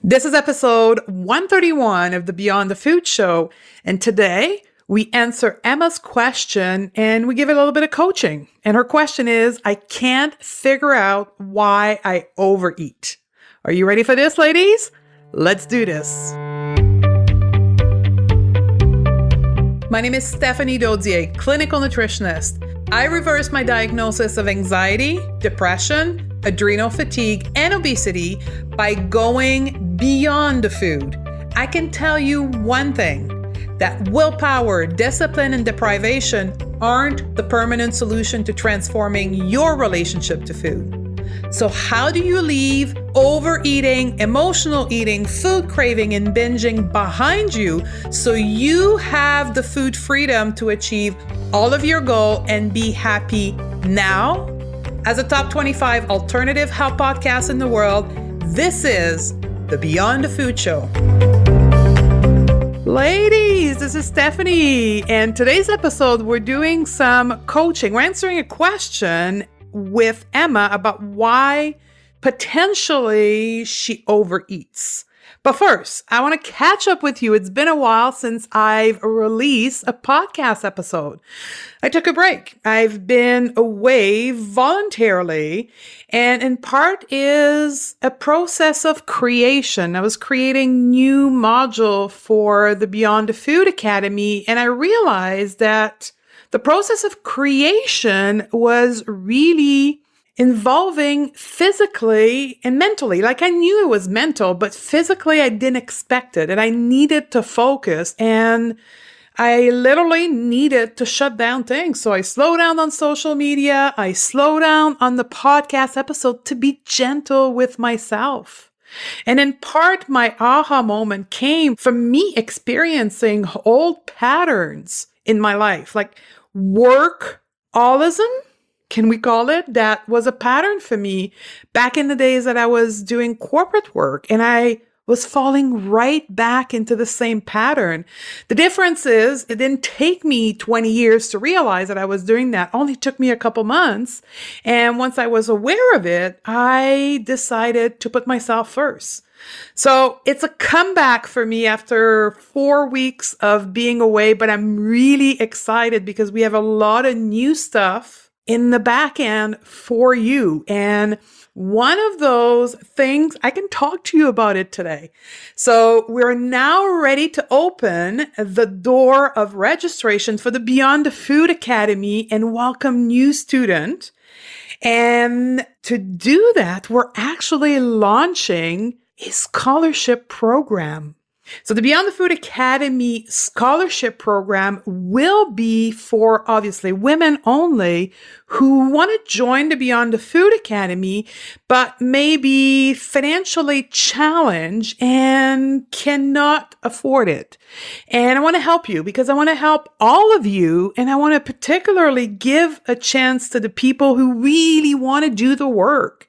This is episode 131 of the Beyond the Food Show. And today we answer Emma's question and we give it a little bit of coaching. And her question is, I can't figure out why I overeat. Are you ready for this, ladies? Let's do this. My name is Stephanie Dodier, clinical nutritionist. I reversed my diagnosis of anxiety, depression, adrenal fatigue, and obesity by going beyond the food. I can tell you one thing, that willpower, discipline, and deprivation aren't the permanent solution to transforming your relationship to food. So how do you leave overeating, emotional eating, food craving, and binging behind you so you have the food freedom to achieve all of your goal and be happy now? As a top 25 alternative health podcast in the world, this is the Beyond the Food Show. Ladies, this is Stephanie, and today's episode, we're doing some coaching. We're answering a question with Emma about why potentially she overeats. But first, I want to catch up with you. It's been a while since I've released a podcast episode. I took a break. I've been away voluntarily, and in part is a process of creation. I was creating new module for the Beyond the Food Academy, and I realized that the process of creation was really involving physically and mentally. Like I knew it was mental, but physically I didn't expect it. And I needed to focus and I literally needed to shut down things. So I slowed down on social media. I slowed down on the podcast episode to be gentle with myself. And in part, my aha moment came from me experiencing old patterns in my life, like workaholism. Can we call it? That was a pattern for me back in the days that I was doing corporate work, and I was falling right back into the same pattern. The difference is it didn't take me 20 years to realize that I was doing that. It only took me a couple months. And once I was aware of it, I decided to put myself first. So it's a comeback for me after 4 weeks of being away, but I'm really excited because we have a lot of new stuff in the back end for you. And one of those things, I can talk to you about it today. So we're now ready to open the door of registration for the Beyond the Food Academy and welcome new student. And to do that, we're actually launching a scholarship program. So the Beyond the Food Academy scholarship program will be for obviously women only who want to join the Beyond the Food Academy, but may be financially challenged and cannot afford it. And I want to help you because I want to help all of you. And I want to particularly give a chance to the people who really want to do the work,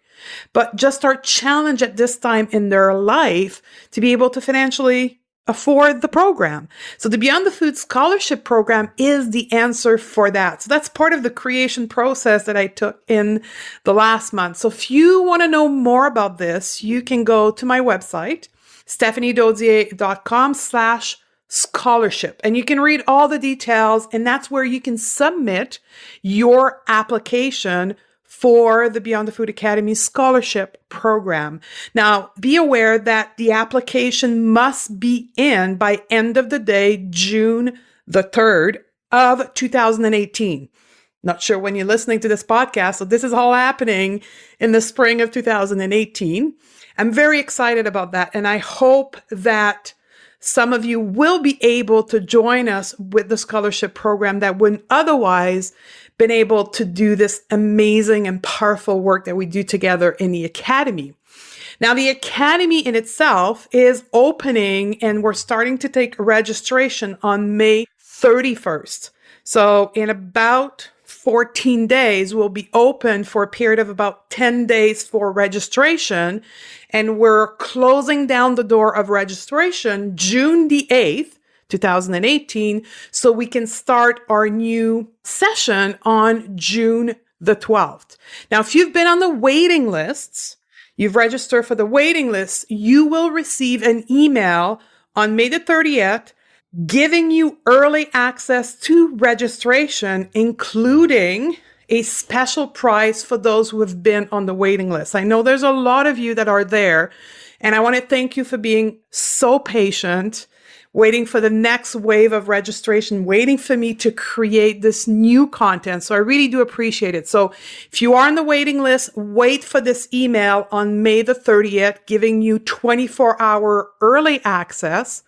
but just are challenged at this time in their life to be able to financially afford the program. So the Beyond the Food Scholarship Program is the answer for that. So that's part of the creation process that I took in the last month. So if you want to know more about this, you can go to my website, stephaniedodier.com/scholarship. And you can read all the details, and that's where you can submit your application for the Beyond the Food Academy Scholarship Program. Now, be aware that the application must be in by end of the day, June the 3rd of 2018. Not sure when you're listening to this podcast, so this is all happening in the spring of 2018. I'm very excited about that, and I hope that some of you will be able to join us with the scholarship program that wouldn't otherwise been able to do this amazing and powerful work that we do together in the Academy. Now, the Academy in itself is opening and we're starting to take registration on May 31st. So in about 14 days, we'll be open for a period of about 10 days for registration. And we're closing down the door of registration June the 8th, 2018, so we can start our new session on June the 12th. Now, if you've been on the waiting lists, you've registered for the waiting list, you will receive an email on May the 30th giving you early access to registration, including a special price for those who have been on the waiting list. I know there's a lot of you that are there, and I want to thank you for being so patient, waiting for the next wave of registration, waiting for me to create this new content. So I really do appreciate it. So if you are on the waiting list, wait for this email on May the 30th, giving you 24-hour early access,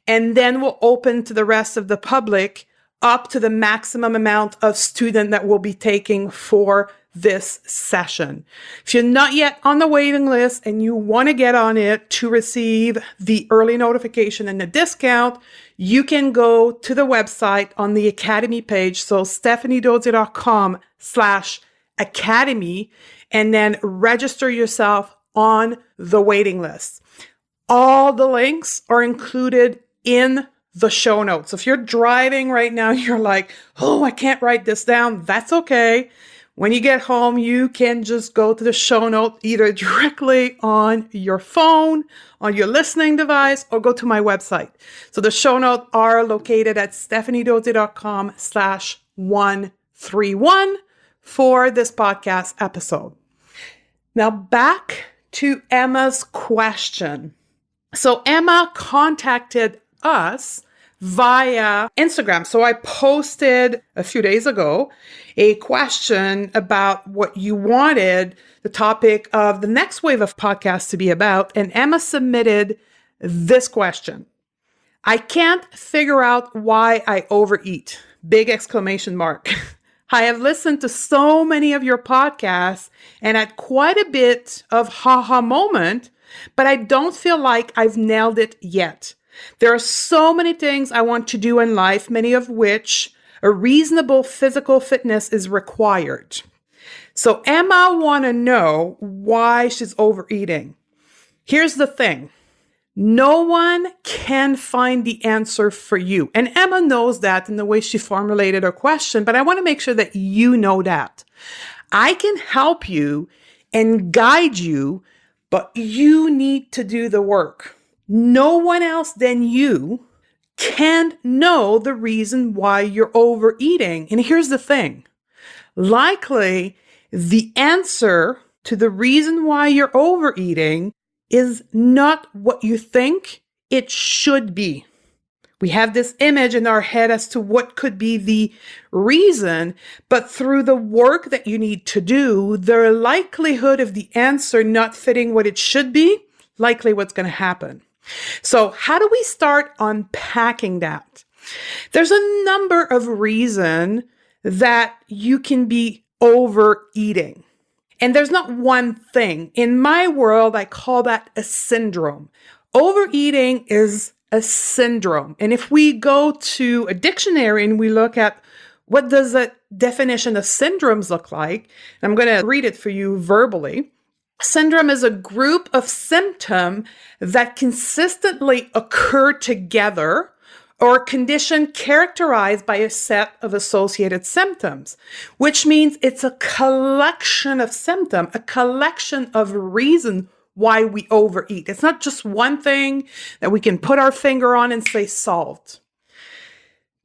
and then we'll open to the rest of the public up to the maximum amount of student that we'll be taking for this session. If you're not yet on the waiting list and you want to get on it to receive the early notification and the discount, you can go to the website on the Academy page. So stephaniedodier.com/academy, and then register yourself on the waiting list. All the links are included in the show notes. If you're driving right now, you're like, oh, I can't write this down. That's okay. When you get home, you can just go to the show note either directly on your phone, on your listening device, or go to my website. So the show notes are located at stephaniedodier.com/131 for this podcast episode. Now back to Emma's question. So Emma contacted us via Instagram. So I posted a few days ago a question about what you wanted the topic of the next wave of podcasts to be about. And Emma submitted this question. I can't figure out why I overeat. Big exclamation mark. I have listened to so many of your podcasts and had quite a bit of haha moment, but I don't feel like I've nailed it yet. There are so many things I want to do in life, many of which a reasonable physical fitness is required. So Emma want to know why she's overeating. Here's the thing. No one can find the answer for you. And Emma knows that in the way she formulated her question, but I want to make sure that you know that. I can help you and guide you, but you need to do the work. No one else than you can know the reason why you're overeating. And here's the thing. Likely, the answer to the reason why you're overeating is not what you think it should be. We have this image in our head as to what could be the reason, but through the work that you need to do, the likelihood of the answer not fitting what it should be, likely what's going to happen. So how do we start unpacking that? There's a number of reasons that you can be overeating. And there's not one thing. In my world, I call that a syndrome. Overeating is a syndrome. And if we go to a dictionary and we look at what does a definition of syndromes look like, I'm going to read it for you verbally. Syndrome is a group of symptoms that consistently occur together or a condition characterized by a set of associated symptoms, which means it's a collection of symptoms, a collection of reasons why we overeat. It's not just one thing that we can put our finger on and say solved.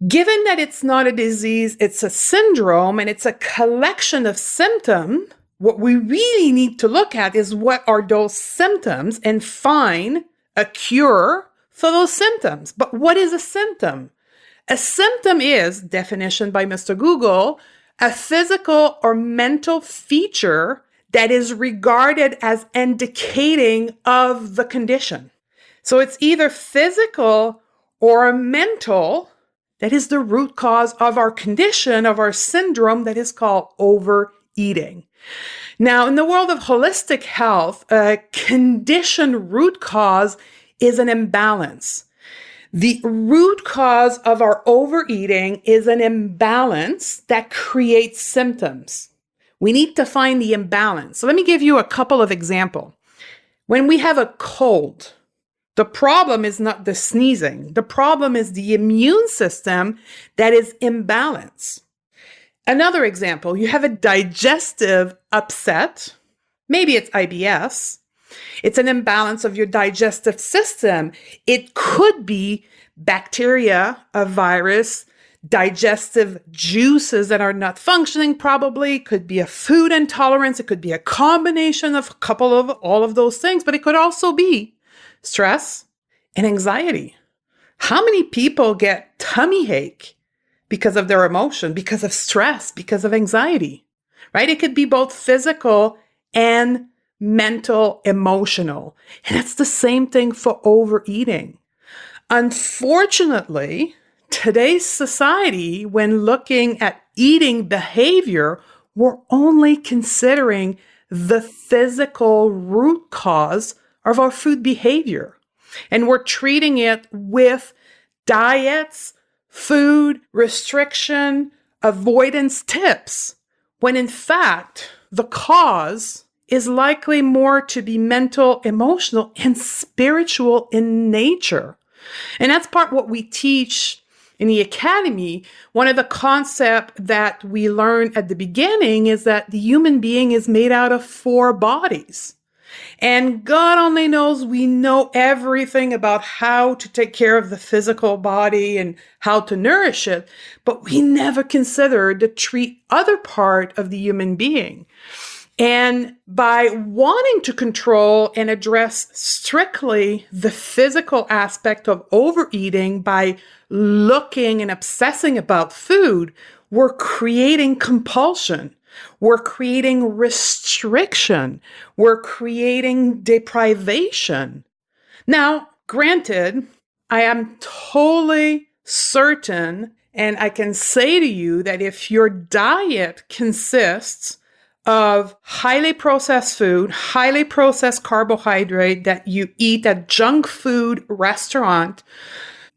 Given that it's not a disease, it's a syndrome, and it's a collection of symptoms, what we really need to look at is what are those symptoms and find a cure for those symptoms. But what is a symptom? A symptom is, definition by Mr. Google, a physical or mental feature that is regarded as indicating of the condition. So it's either physical or mental that is the root cause of our condition, of our syndrome that is called overeating. Now, in the world of holistic health, a condition root cause is an imbalance. The root cause of our overeating is an imbalance that creates symptoms. We need to find the imbalance. So let me give you a couple of examples. When we have a cold, the problem is not the sneezing. The problem is the immune system that is imbalanced. Another example, you have a digestive upset. Maybe it's IBS. It's an imbalance of your digestive system. It could be bacteria, a virus, digestive juices that are not functioning probably. It could be a food intolerance. It could be a combination of a couple of all of those things, but it could also be stress and anxiety. How many people get tummy ache because of their emotion, because of stress, because of anxiety, right? It could be both physical and mental, emotional. And it's the same thing for overeating. Unfortunately, today's society, when looking at eating behavior, we're only considering the physical root cause of our food behavior. And we're treating it with diets, food restriction, avoidance tips, when in fact, the cause is likely more to be mental, emotional, and spiritual in nature. And that's part what we teach in the academy. One of the concepts that we learn at the beginning is that the human being is made out of 4 bodies. And God only knows we know everything about how to take care of the physical body and how to nourish it, but we never consider the other part of the human being. And by wanting to control and address strictly the physical aspect of overeating by looking and obsessing about food, we're creating compulsion. We're creating restriction. We're creating deprivation. Now, granted, I am totally certain, and I can say to you that if your diet consists of highly processed food, highly processed carbohydrate that you eat at junk food restaurant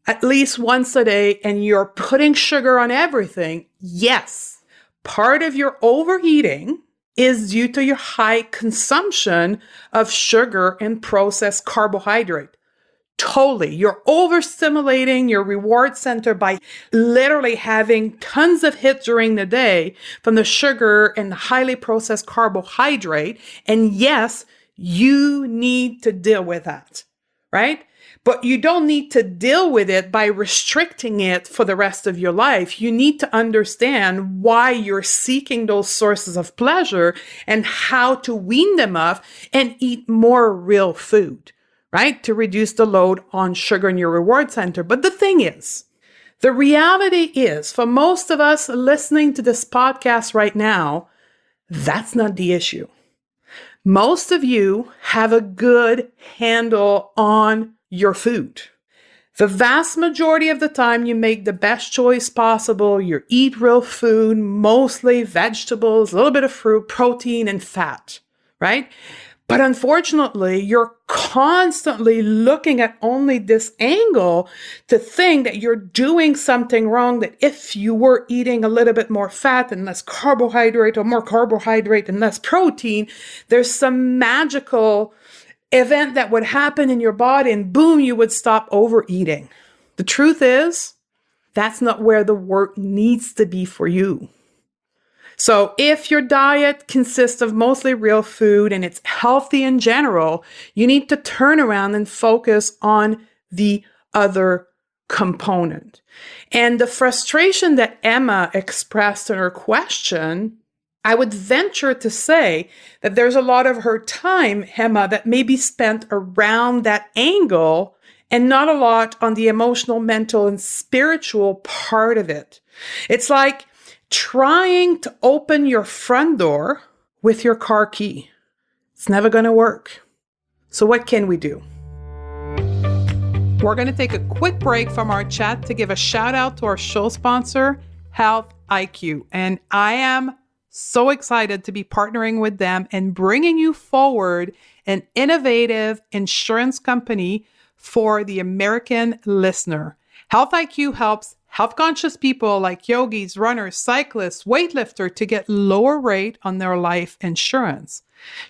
at least once a day, and you're putting sugar on everything, yes, part of your overeating is due to your high consumption of sugar and processed carbohydrate. Totally. You're overstimulating your reward center by literally having tons of hits during the day from the sugar and the highly processed carbohydrate. And yes, you need to deal with that, right? But you don't need to deal with it by restricting it for the rest of your life. You need to understand why you're seeking those sources of pleasure and how to wean them off and eat more real food, right? To reduce the load on sugar in your reward center. But the thing is, the reality is, for most of us listening to this podcast right now, that's not the issue. Most of you have a good handle on your food. The vast majority of the time, you make the best choice possible. You eat real food, mostly vegetables, a little bit of fruit, protein, and fat, right? But unfortunately, you're constantly looking at only this angle to think that you're doing something wrong, that if you were eating a little bit more fat and less carbohydrate, or more carbohydrate and less protein, there's some magical event that would happen in your body and boom, you would stop overeating. The truth is, that's not where the work needs to be for you. So if your diet consists of mostly real food and it's healthy in general, you need to turn around and focus on the other component. And the frustration that Emma expressed in her question, I would venture to say that there's a lot of her time, Emma, that may be spent around that angle and not a lot on the emotional, mental, and spiritual part of it. It's like trying to open your front door with your car key. It's never going to work. So what can we do? We're going to take a quick break from our chat to give a shout out to our show sponsor, Health IQ. And I am so excited to be partnering with them and bringing you forward an innovative insurance company for the American listener. Health IQ helps health-conscious people like yogis, runners, cyclists, weightlifters to get lower rate on their life insurance.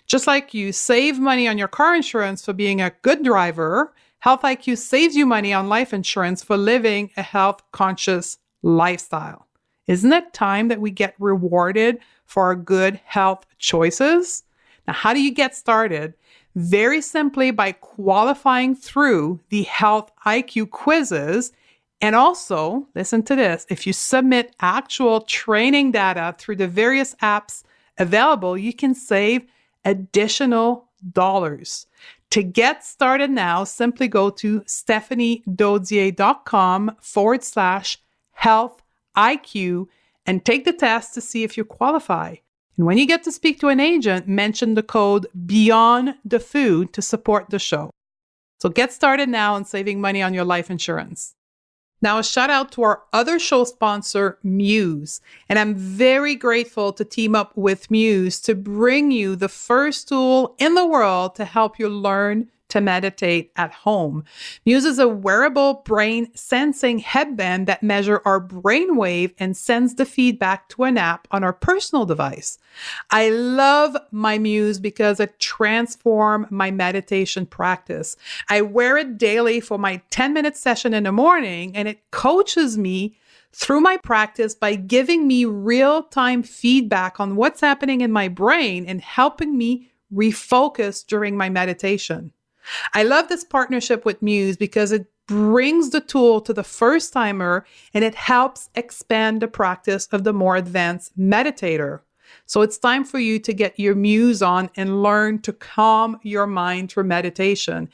Just like you save money on your car insurance for being a good driver, Health IQ saves you money on life insurance for living a health-conscious lifestyle. Isn't it time that we get rewarded for our good health choices? Now, how do you get started? very simply by qualifying through the health IQ quizzes. And also, listen to this, if you submit actual training data through the various apps available, you can save additional dollars. To get started now, simply go to stephaniedodier.com/health IQ and take the test to see if you qualify. And when you get to speak to an agent, mention the code Beyond the Food to support the show. So get started now on saving money on your life insurance. Now, a shout out to our other show sponsor, Muse. And I'm very grateful to team up with Muse to bring you the first tool in the world to help you learn to meditate at home. Muse is a wearable brain sensing headband that measures our brainwave and sends the feedback to an app on our personal device. I love my Muse because it transformed my meditation practice. I wear it daily for my 10-minute session in the morning, and it coaches me through my practice by giving me real-time feedback on what's happening in my brain and helping me refocus during my meditation. I love this partnership with Muse because it brings the tool to the first timer and it helps expand the practice of the more advanced meditator. So it's time for you to get your Muse on and learn to calm your mind through meditation.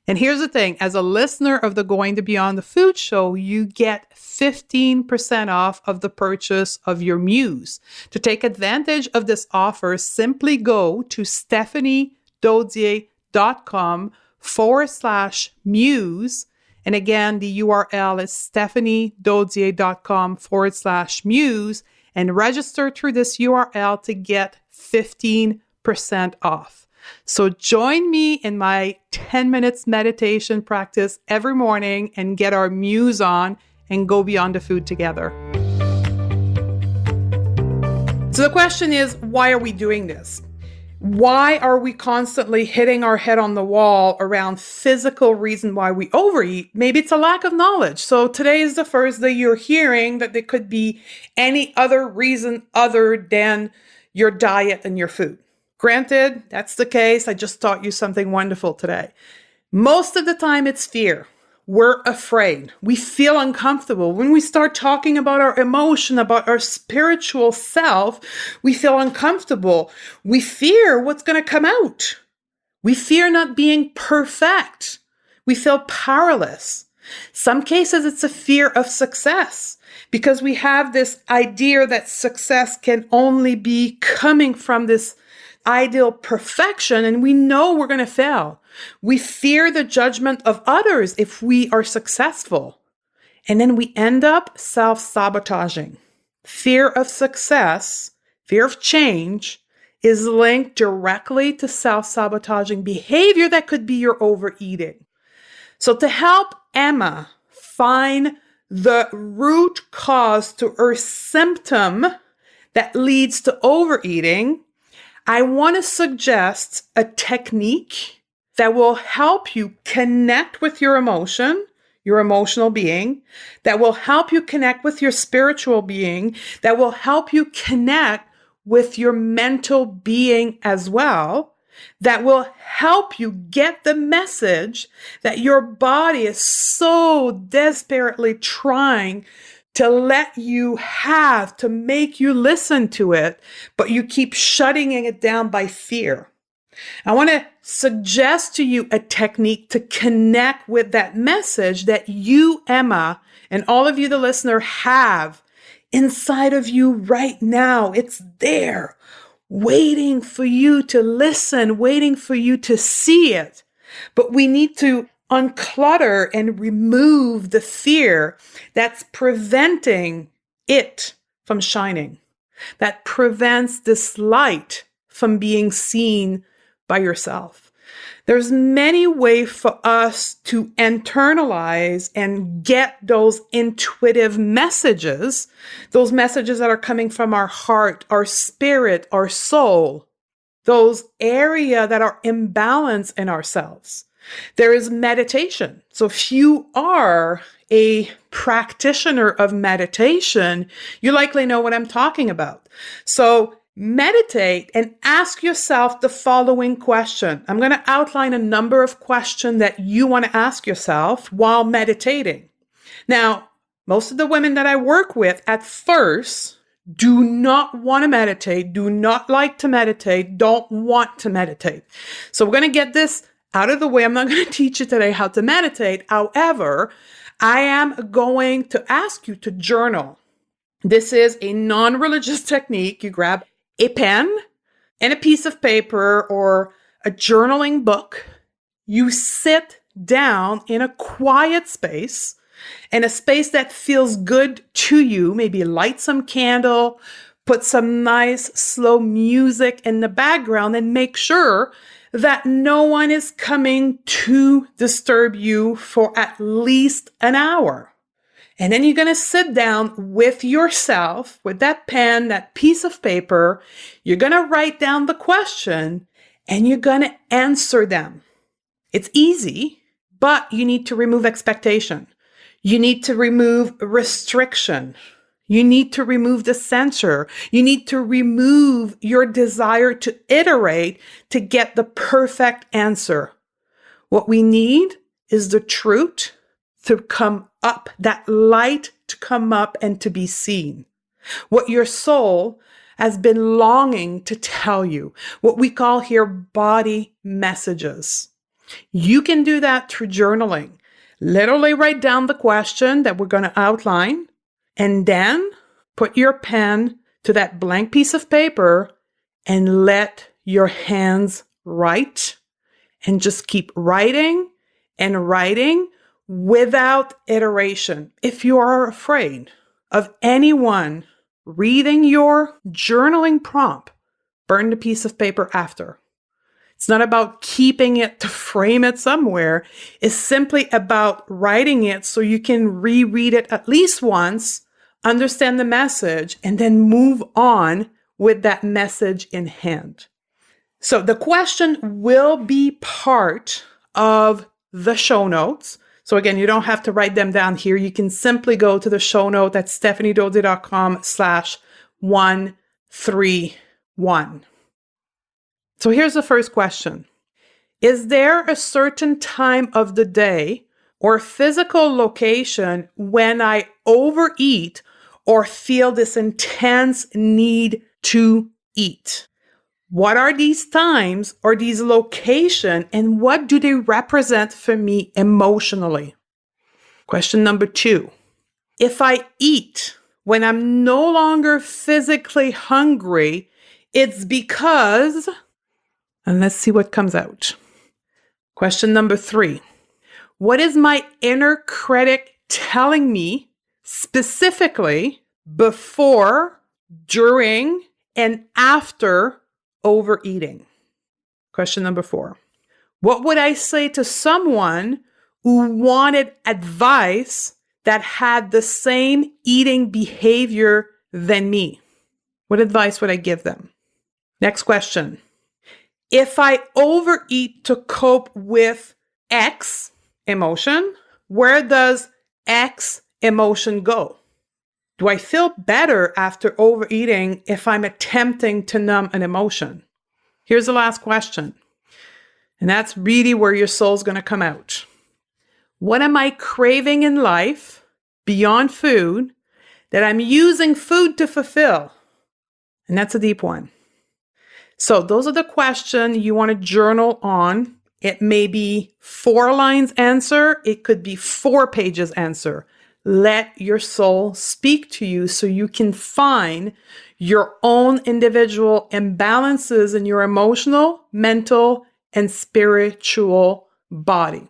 And here's the thing, as a listener of the Going to Beyond the Food show, you get 15% off of the purchase of your Muse. To take advantage of this offer, simply go to stephaniedodier.com/muse. And again, the URL is stephaniedodier.com/muse and register through this URL to get 15% off. So join me in my 10 minutes meditation practice every morning and get our Muse on and go beyond the food together. So the question is, why are we doing this? Why are we constantly hitting our head on the wall around physical reason why we overeat? Maybe it's a lack of knowledge. So today is the first day you're hearing that there could be any other reason other than your diet and your food. Granted, that's the case. I just taught you something wonderful today. Most of the time it's fear. We're afraid. We feel uncomfortable. When we start talking about our emotion, about our spiritual self, we feel uncomfortable. We fear what's going to come out. We fear not being perfect. We feel powerless. Some cases, it's a fear of success because we have this idea that success can only be coming from this ideal perfection, and we know we're going to fail. We fear the judgment of others if we are successful. And then we end up self-sabotaging. Fear of success, fear of change is linked directly to self-sabotaging behavior that could be your overeating. So to help Emma find the root cause to her symptom that leads to overeating, I want to suggest a technique that will help you connect with your emotion, your emotional being, that will help you connect with your spiritual being, that will help you connect with your mental being as well, that will help you get the message that your body is so desperately trying to let you have, to make you listen to it, but you keep shutting it down by fear. I want to suggest to you a technique to connect with that message that you, Emma, and all of you, the listener, have inside of you right now. It's there, waiting for you to listen, waiting for you to see it. But we need to unclutter and remove the fear that's preventing it from shining, that prevents this light from being seen by yourself. There's many ways for us to internalize and get those intuitive messages, those messages that are coming from our heart, our spirit, our soul, those areas that are imbalanced in ourselves. There is meditation. So if you are a practitioner of meditation, you likely know what I'm talking about. So meditate and ask yourself the following question. I'm going to outline a number of questions that you want to ask yourself while meditating. Now, most of the women that I work with at first do not want to meditate, do not like to meditate, don't want to meditate. So we're going to get this out of the way. I'm not going to teach you today how to meditate. However, I am going to ask you to journal. This is a non-religious technique. You grab a pen and a piece of paper or a journaling book. You sit down in a quiet space, in a space that feels good to you. Maybe light some candle, put some nice slow music in the background, and make sure that no one is coming to disturb you for at least an hour. And then you're going to sit down with yourself, with that pen, that piece of paper. You're going to write down the question and you're going to answer them. It's easy, but you need to remove expectation. You need to remove restriction. You need to remove the censor. You need to remove your desire to iterate to get the perfect answer. What we need is the truth to come up, that light to come up and to be seen. What your soul has been longing to tell you, what we call here body messages. You can do that through journaling. Literally write down the question that we're going to outline, and then put your pen to that blank piece of paper and let your hands write, and just keep writing and writing without iteration. If you are afraid of anyone reading your journaling prompt, burn the piece of paper after. It's not about keeping it to frame it somewhere. It's simply about writing it so you can reread it at least once, understand the message, and then move on with that message in hand. So the question will be part of the show notes. So again, you don't have to write them down here. You can simply go to the show note at stephaniedodier.com/131. So here's the first question. Is there a certain time of the day or physical location when I overeat or feel this intense need to eat? What are these times or these locations, and what do they represent for me emotionally? Question number 2. If I eat when I'm no longer physically hungry, it's because, and let's see what comes out. Question number 3. What is my inner critic telling me specifically before, during, and after overeating? Question number 4. What would I say to someone who wanted advice that had the same eating behavior than me? What advice would I give them? Next question. If I overeat to cope with X emotion, where does X emotion go? Do I feel better after overeating if I'm attempting to numb an emotion? Here's the last question. And that's really where your soul's going to come out. What am I craving in life beyond food that I'm using food to fulfill? And that's a deep one. So those are the questions you want to journal on. It may be 4 lines answer. It could be 4 pages answer. Let your soul speak to you so you can find your own individual imbalances in your emotional, mental, and spiritual body.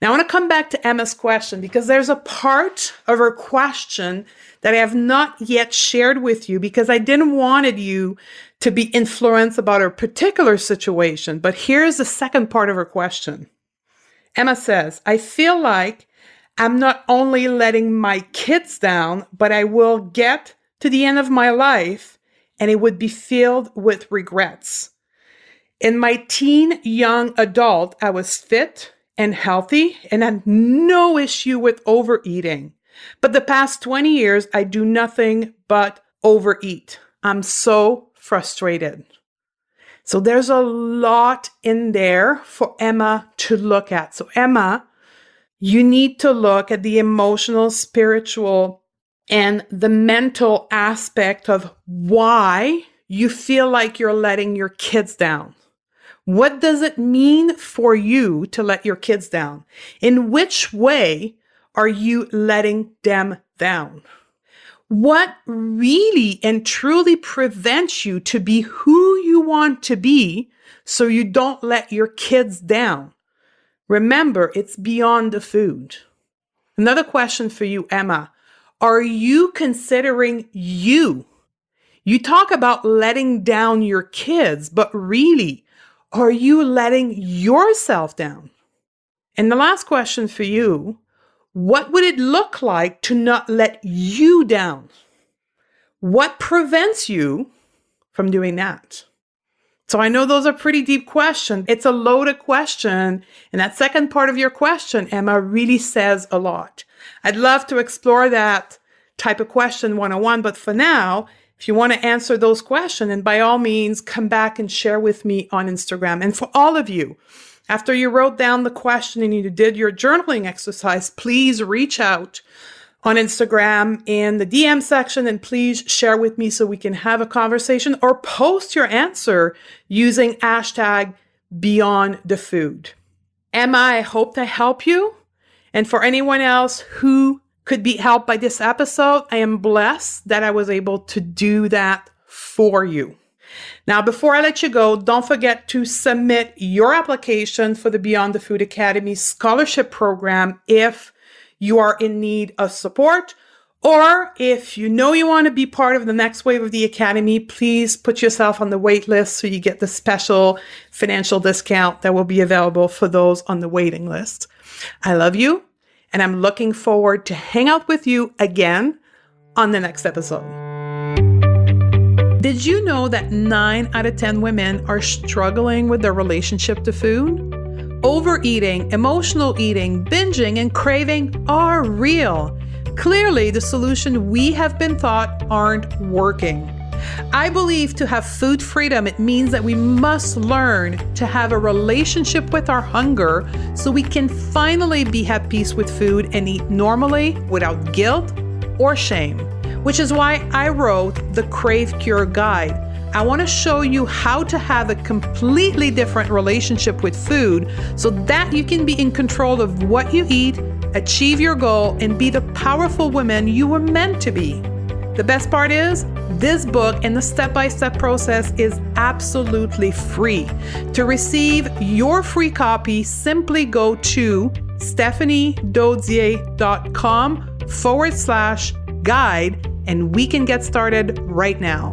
Now, I want to come back to Emma's question because there's a part of her question that I have not yet shared with you because I didn't want you to be influenced about her particular situation. But here's the second part of her question. Emma says, I feel like I'm not only letting my kids down, but I will get to the end of my life and it would be filled with regrets. In my teen young adult, I was fit and healthy and had no issue with overeating. But the past 20 years, I do nothing but overeat. I'm so frustrated. So there's a lot in there for Emma to look at. So Emma, you need to look at the emotional, spiritual, and the mental aspect of why you feel like you're letting your kids down. What does it mean for you to let your kids down? In which way are you letting them down? What really and truly prevents you to be who you want to be so you don't let your kids down? Remember, it's beyond the food. Another question for you, Emma. Are you considering you? You talk about letting down your kids, but really, are you letting yourself down? And the last question for you, what would it look like to not let you down? What prevents you from doing that? So I know those are pretty deep questions. It's a loaded question. And that second part of your question, Emma, really says a lot. I'd love to explore that type of question one-on-one. But for now, if you want to answer those questions, and by all means, come back and share with me on Instagram. And for all of you, after you wrote down the question and you did your journaling exercise, please reach out on Instagram in the DM section and please share with me so we can have a conversation, or post your answer using hashtag Beyond the Food. Emma, I hope to help you. And for anyone else who could be helped by this episode, I am blessed that I was able to do that for you. Now, before I let you go, don't forget to submit your application for the Beyond the Food Academy scholarship program if you are in need of support, or if you know you want to be part of the next wave of the Academy, please put yourself on the wait list so you get the special financial discount that will be available for those on the waiting list. I love you, and I'm looking forward to hang out with you again on the next episode. Did you know that 9 out of 10 women are struggling with their relationship to food? Overeating, emotional eating, binging, and craving are real. Clearly, the solution we have been taught aren't working. I believe to have food freedom, it means that we must learn to have a relationship with our hunger so we can finally be at peace with food and eat normally without guilt or shame. Which is why I wrote the Crave Cure Guide. I want to show you how to have a completely different relationship with food so that you can be in control of what you eat, achieve your goal, and be the powerful woman you were meant to be. The best part is, this book and the step-by-step process is absolutely free. To receive your free copy, simply go to stephaniedodier.com/guide and we can get started right now.